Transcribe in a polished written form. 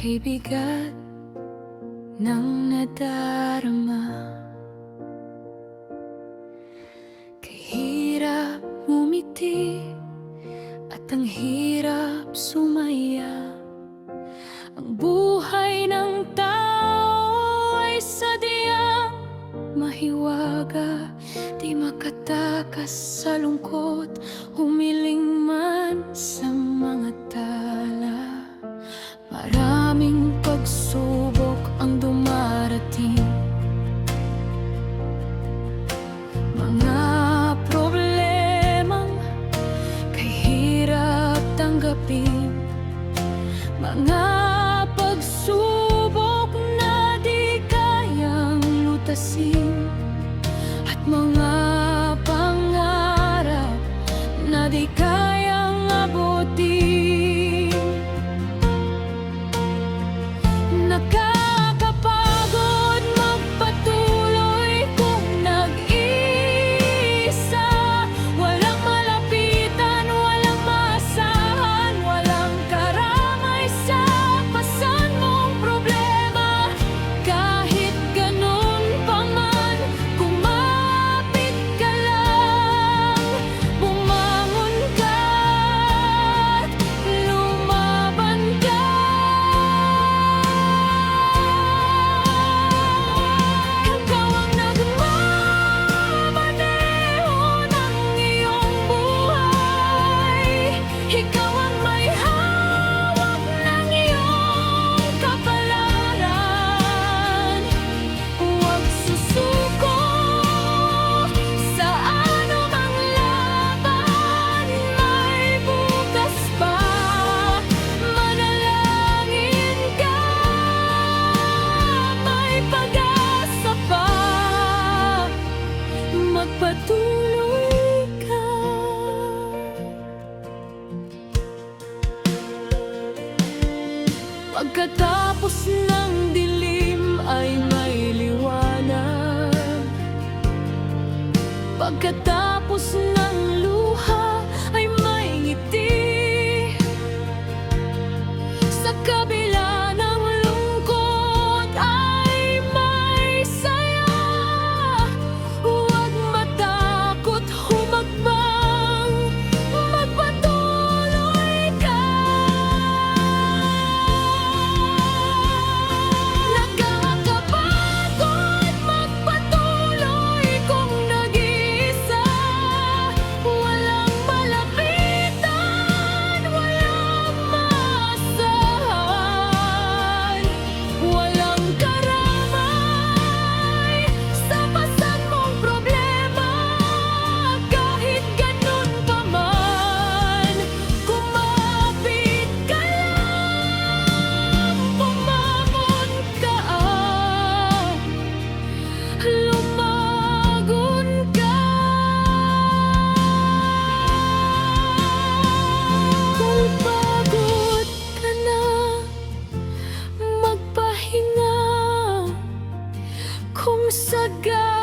Kay bigat ng nadarama, kay hirap umiti at ang hirap sumaya. Ang buhay ng tao ay sadyang mahiwaga, di makatakas sa lungkot, humiling man sa mga tala. Maraming pagsubok ang dumarating, mga problemang kay hirap tanggapin, mga pagsubok na di kayang lutasin, at mga pangarap na di kayang abutin. Nakakapagod magpatuloy kung nag-iisa, walang malapitan, walang maasahan, walang karamay sa pasan mong problema. Kahit ganun pa man, kumapit ka lang, bumangon ka at lumaban ka. Ikaw ang nagmamaneho ng iyong buhay, ikaw ang may hawak ng iyong kapalaran. Huwag susuko sa anumang laban, may bukas pa. Manalangin ka, may pag-asa pa. Magpatuloy ka. Pagkatapos ng dilim ay may liwanag, pagkatapos ng luha ay may ngiti, sa kabila ng lungkot ay may saya. Huwag matakot humakbang, magpatuloy ka. Nakakapagod magpatuloy kung nag-iisa, walang malapitan, walang maasahan, walang karamay sa pasan mong problema. Kahit ganun pa man, kumapit ka lang, bumangon ka at lumagon ka. Kung pagod ka na, magpahinga. Kung sagad